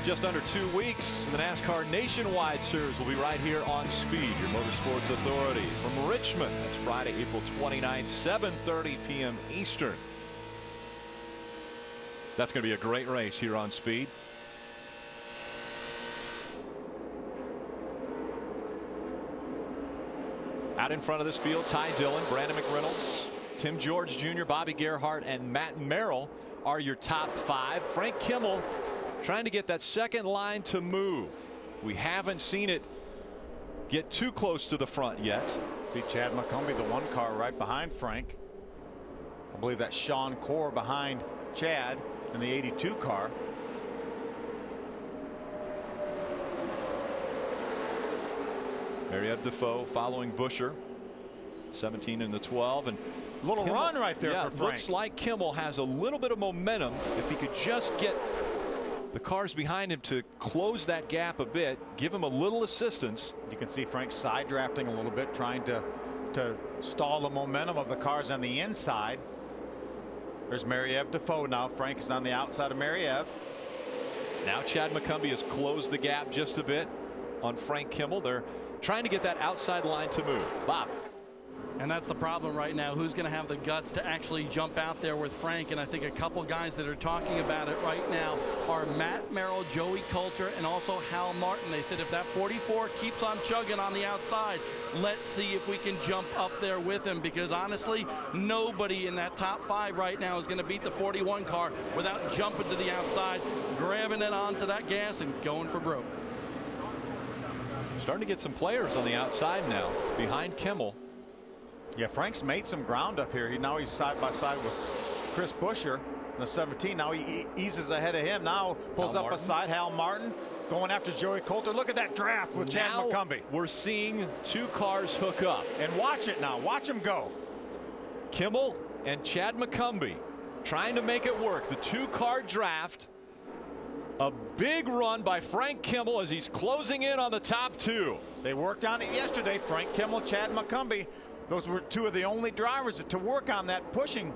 just under 2 weeks. The NASCAR Nationwide Series will be right here on Speed, your motorsports authority. From Richmond, that's Friday, April 29th, 7:30 p.m. Eastern. That's going to be a great race here on Speed. Out in front of this field, Ty Dillon, Brandon McReynolds, Tim George Jr., Bobby Gerhart, and Matt Merrill are your top 5. Frank Kimmel trying to get that second line to move. We haven't seen it get too close to the front yet. See Chad McCumbee, the 1 car right behind Frank. I believe that's Sean Corr behind Chad in the 82 car. Mariette Defoe following Buscher, 17 in the 12, and little Kimmel, run right there for Frank. Looks like Kimmel has a little bit of momentum. If he could just get the cars behind him to close that gap a bit, give him a little assistance. You can see Frank side drafting a little bit, trying to stall the momentum of the cars on the inside. There's Mariette Defoe now. Frank is on the outside of Mariette. Now Chad McCumbee has closed the gap just a bit on Frank Kimmel. They're trying to get that outside line to move. Bob. And that's the problem right now. Who's going to have the guts to actually jump out there with Frank? And I think a couple guys that are talking about it right now are Matt Merrill, Joey Coulter, and also Hal Martin. They said if that 44 keeps on chugging on the outside, let's see if we can jump up there with him, because honestly, nobody in that top 5 right now is going to beat the 41 car without jumping to the outside, grabbing it onto that gas and going for broke. Starting to get some players on the outside now behind Kimmel. Yeah, Frank's made some ground up here. Now he's side by side with Chris Buscher in the 17. Now he eases ahead of him. Now pulls up beside Hal Martin, going after Joey Coulter. Look at that draft with Chad McCumbee. We're seeing 2 cars hook up. And watch it now. Watch him go. Kimmel and Chad McCumbee trying to make it work. The 2-car draft. A big run by Frank Kimmel as he's closing in on the top 2. They worked on it yesterday. Frank Kimmel, Chad McCumbee. Those were 2 of the only drivers to work on that pushing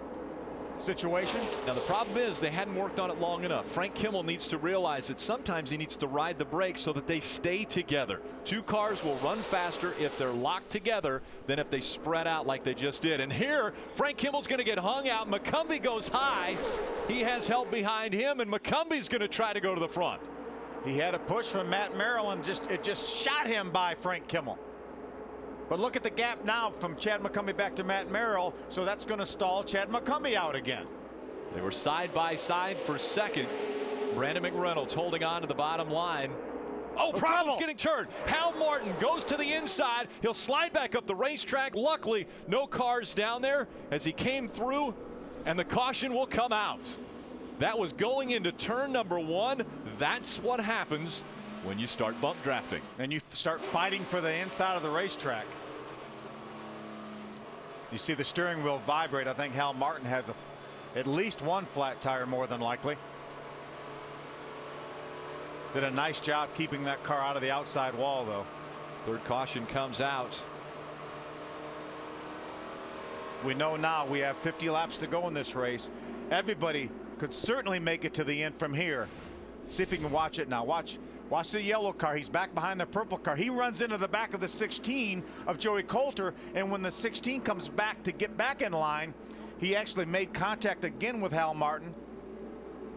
situation. Now the problem is they hadn't worked on it long enough. Frank Kimmel needs to realize that sometimes he needs to ride the brakes so that they stay together. 2 cars will run faster if they're locked together than if they spread out like they just did. And here Frank Kimmel's going to get hung out. McCumbee goes high. He has help behind him, and McCumbie's going to try to go to the front. He had a push from Matt Merrill, and it just shot him by Frank Kimmel. But look at the gap now from Chad McCumbee back to Matt Merrill, so that's going to stall Chad McCumbee out again. They were side by side for second. Brandon McReynolds holding on to the bottom line. Oh, problem's getting turned. Hal Martin goes to the inside. He'll slide back up the racetrack. Luckily, no cars down there as he came through, and the caution will come out. That was going into turn number 1. That's what happens when you start bump drafting. And you start fighting for the inside of the racetrack. You see the steering wheel vibrate. I think Hal Martin has at least 1 flat tire, more than likely. Did a nice job keeping that car out of the outside wall, though. 3rd caution comes out. We know now we have 50 laps to go in this race. Everybody could certainly make it to the end from here. See if you can watch it now. Watch the yellow car. He's back behind the purple car. He runs into the back of the 16 of Joey Coulter, and when the 16 comes back to get back in line, he actually made contact again with Hal Martin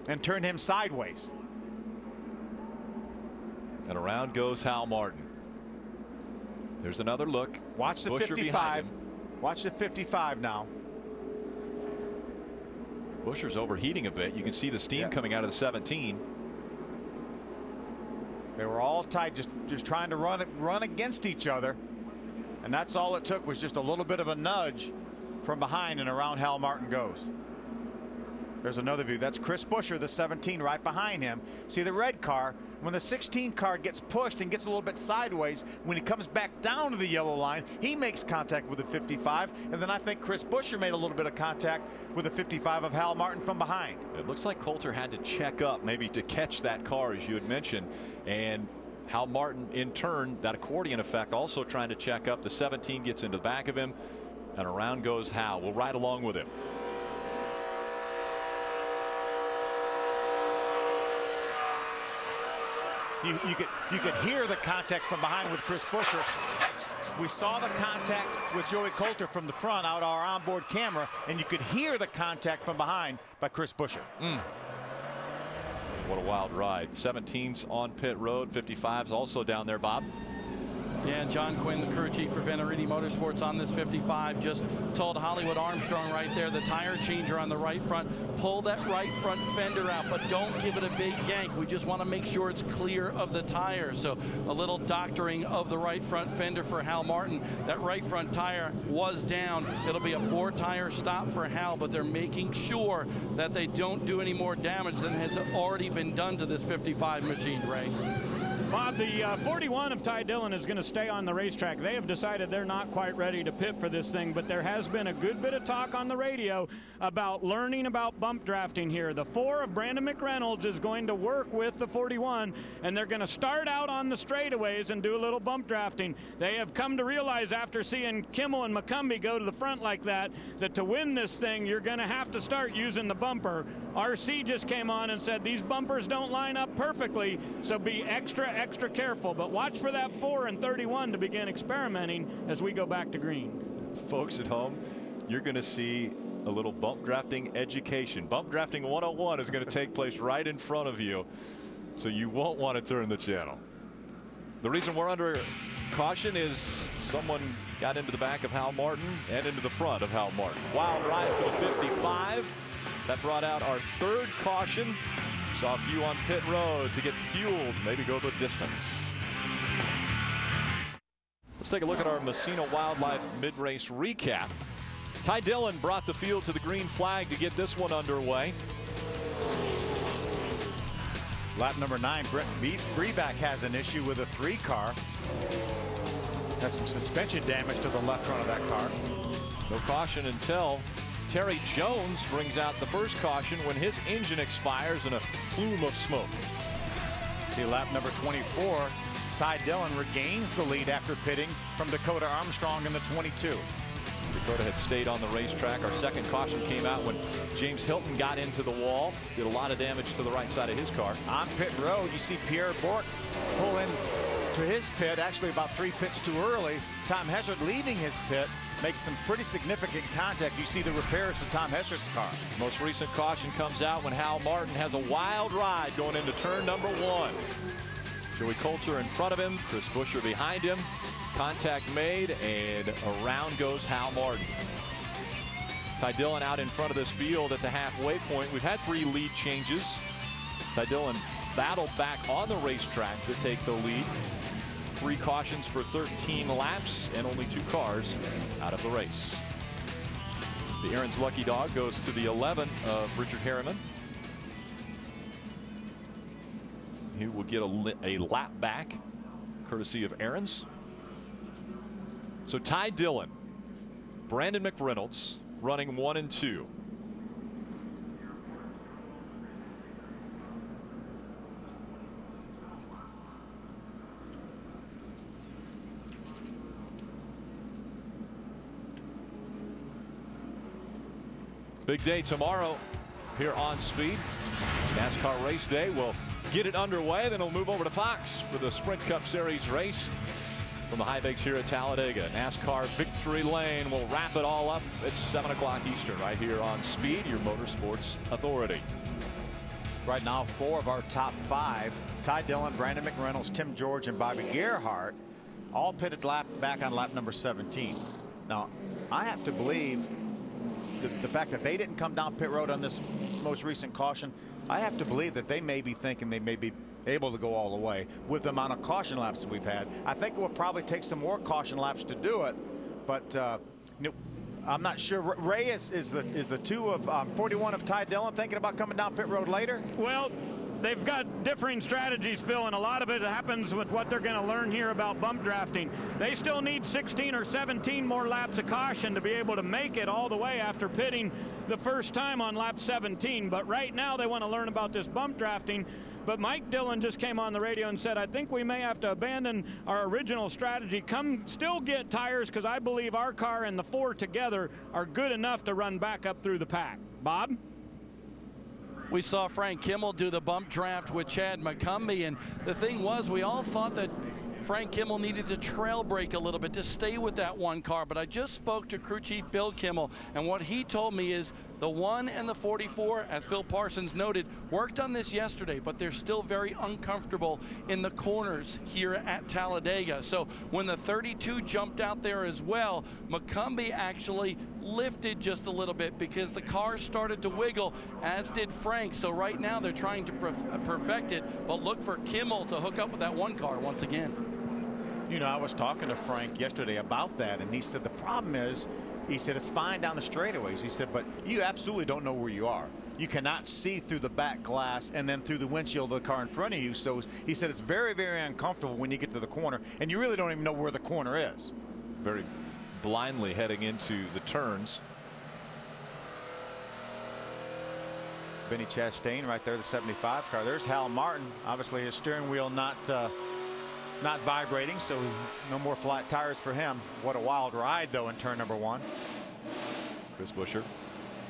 and turned him sideways. And around goes Hal Martin. There's another look. Watch the Buscher 55. Watch the 55 now. Buscher's overheating a bit. You can see the steam coming out of the 17. They were all tight, just trying to run against each other, and that's all it took was just a little bit of a nudge from behind, and around Hal Martin goes. There's another view. That's Chris Buscher, the 17, right behind him. See the red car. When the 16 car gets pushed and gets a little bit sideways, when he comes back down to the yellow line, he makes contact with the 55. And then I think Chris Buscher made a little bit of contact with the 55 of Hal Martin from behind. It looks like Coulter had to check up maybe to catch that car, as you had mentioned. And Hal Martin, in turn, that accordion effect, also trying to check up. The 17 gets into the back of him, and around goes Hal. We'll ride along with him. You could hear the contact from behind with Chris Buescher. We saw the contact with Joey Coulter from the front out our onboard camera, and you could hear the contact from behind by Chris Buescher. What a wild ride. 17's on pit road. 55's also down there, Bob. Yeah, John Quinn, the crew chief for Venturini Motorsports on this 55, just told Hollywood Armstrong right there, the tire changer on the right front, pull that right front fender out, but don't give it a big yank. We just want to make sure it's clear of the tire. So a little doctoring of the right front fender for Hal Martin. That right front tire was down. It'll be a 4-tire stop for Hal, but they're making sure that they don't do any more damage than has already been done to this 55 machine, Ray. Bob, the 41 of Ty Dillon is going to stay on the racetrack. They have decided they're not quite ready to pit for this thing, but there has been a good bit of talk on the radio about learning about bump drafting here. The 4 of Brandon McReynolds is going to work with the 41, and they're going to start out on the straightaways and do a little bump drafting. They have come to realize after seeing Kimmel and McCumbee go to the front like that to win this thing, you're going to have to start using the bumper. RC just came on and said these bumpers don't line up perfectly, so be extra careful, but watch for that 4 and 31 to begin experimenting as we go back to green. Folks at home, you're going to see a little bump drafting education. Bump drafting 101 is going to take place right in front of you, so you won't want to turn the channel. The reason we're under caution is someone got into the back of Hal Martin and into the front of Hal Martin. Wild ride for the 55. That brought out our 3rd caution. Saw a few on pit road to get fueled, maybe go the distance. Let's take a look at our Messina Wildlife mid-race recap. Ty Dillon brought the field to the green flag to get this one underway. Lap number 9, Brent Breback has an issue with a 3 car. Has some suspension damage to the left front of that car. No caution until Terry Jones brings out the first caution when his engine expires in a plume of smoke. See, lap number 24, Ty Dillon regains the lead after pitting from Dakota Armstrong in the 22. Dakota had stayed on the racetrack. Our second caution came out when James Hilton got into the wall. Did a lot of damage to the right side of his car. On pit road, you see Pierre Bourque pull in to his pit, actually about 3 pits too early. Tom Hessert leaving his pit makes some pretty significant contact. You see the repairs to Tom Hessert's car. Most recent caution comes out when Hal Martin has a wild ride going into turn number 1. Joey Coulter in front of him, Chris Buescher behind him. Contact made, and around goes Hal Martin. Ty Dillon out in front of this field at the halfway point. We've had 3 lead changes. Ty Dillon battled back on the racetrack to take the lead. 3 cautions for 13 laps and only 2 cars out of the race. The Aaron's lucky dog goes to the 11 of Richard Harriman. He will get a lap back courtesy of Aaron's. So Ty Dillon, Brandon McReynolds running 1 and 2. Big day tomorrow here on Speed. NASCAR race day. We'll get it underway, then we'll move over to Fox for the Sprint Cup Series race from the high banks here at Talladega. NASCAR Victory Lane will wrap it all up at 7 o'clock Eastern right here on Speed, your motorsports authority. Right now, 4 of our top 5, Ty Dillon, Brandon McReynolds, Tim George, and Bobby Gerhart, all pitted back on lap number 17. Now, I have to believe the fact that they didn't come down pit road on this most recent caution, I have to believe that they may be thinking they may be able to go all the way with the amount of caution laps that we've had. I think it will probably take some more caution laps to do it, but you know, I'm not sure. Ray, is the 2 of 41 of Ty Dillon thinking about coming down pit road later? Well, they've got differing strategies, Phil, and a lot of it happens with what they're going to learn here about bump drafting. They still need 16 or 17 more laps of caution to be able to make it all the way after pitting the first time on lap 17. But right now they want to learn about this bump drafting. But Mike Dillon just came on the radio and said, I think we may have to abandon our original strategy. Still get tires, because I believe our car and the 4 together are good enough to run back up through the pack. Bob? We saw Frank Kimmel do the bump draft with Chad McCumbee, and the thing was, we all thought that Frank Kimmel needed to trail brake a little bit to stay with that one car, but I just spoke to crew chief Bill Kimmel, and what he told me is the 1 and the 44, as Phil Parsons noted, worked on this yesterday, but they're still very uncomfortable in the corners here at Talladega. So when the 32 jumped out there as well, McCumbee actually lifted just a little bit because the car started to wiggle, as did Frank. So right now they're trying to perfect it, but look for Kimmel to hook up with that one car once again. You know, I was talking to Frank yesterday about that, and he said the problem is, he said it's fine down the straightaways. He said, but you absolutely don't know where you are. You cannot see through the back glass and then through the windshield of the car in front of you. So he said it's very, very uncomfortable when you get to the corner, and you really don't even know where the corner is. Very blindly heading into the turns. Benny Chastain right there, the 75 car. There's Hal Martin. Obviously his steering wheel not vibrating, so no more flat tires for him. What a wild ride though in turn number 1. Chris Buescher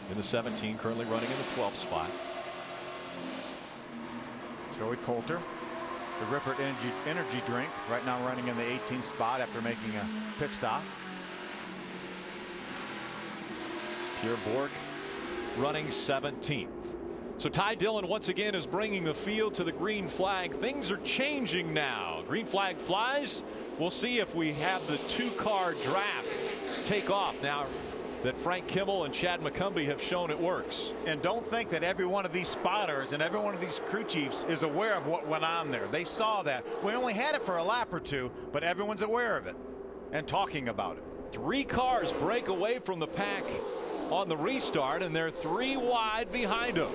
in the 17, currently running in the 12th spot. Joey Coulter, the Rippert energy drink, right now running in the 18th spot after making a pit stop. Pierre Bourque running 17th. So Ty Dillon once again is bringing the field to the green flag. Things are changing now. Green flag flies. We'll see if we have the 2-car draft take off now that Frank Kimmel and Chad McCumbee have shown it works. And don't think that every one of these spotters and every one of these crew chiefs is aware of what went on there. They saw that. We only had it for a lap or two, but everyone's aware of it and talking about it. 3 cars break away from the pack on the restart, and they're 3 wide behind them.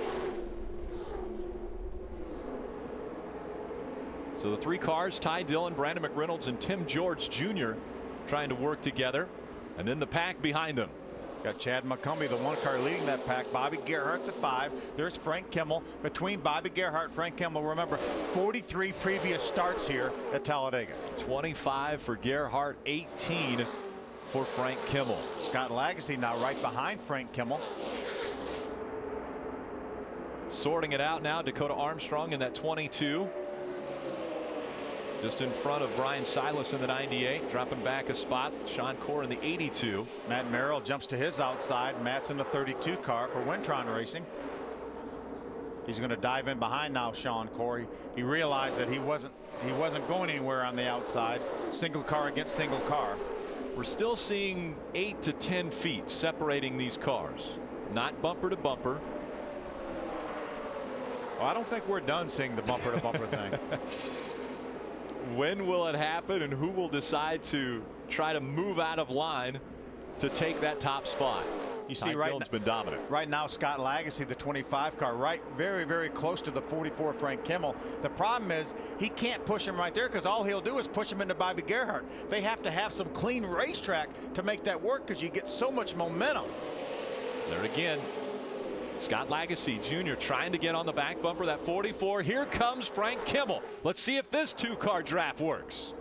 So the 3 cars, Ty Dillon, Brandon McReynolds, and Tim George Jr. trying to work together, and then the pack behind them. Got Chad McCumbee, the 1 car leading that pack. Bobby Gerhart, the 5. There's Frank Kimmel. Between Bobby Gerhart, Frank Kimmel, remember 43 previous starts here at Talladega. 25 for Gerhart, 18 for Frank Kimmel. Scott Lagasse now right behind Frank Kimmel. Sorting it out now, Dakota Armstrong in that 22. Just in front of Brian Silas in the 98, dropping back a spot. Sean Corr in the 82. Matt Merrill jumps to his outside. Matt's in the 32 car for Wintron Racing. He's going to dive in behind now, Sean Corr. He realized that he wasn't going anywhere on the outside. Single car against single car. We're still seeing 8 to 10 feet separating these cars, not bumper to bumper. Well, I don't think we're done seeing the bumper to bumper thing. When will it happen, and who will decide to try to move out of line to take that top spot? You see, right now, been dominant. Right now, Scott Lagasse, the 25 car, right, very, very close to the 44 Frank Kimmel. The problem is he can't push him right there because all he'll do is push him into Bobby Gerhart. They have to have some clean racetrack to make that work because you get so much momentum. There again, Scott Lagasse Jr. trying to get on the back bumper, that 44. Here comes Frank Kimmel. Let's see if this 2-car draft works.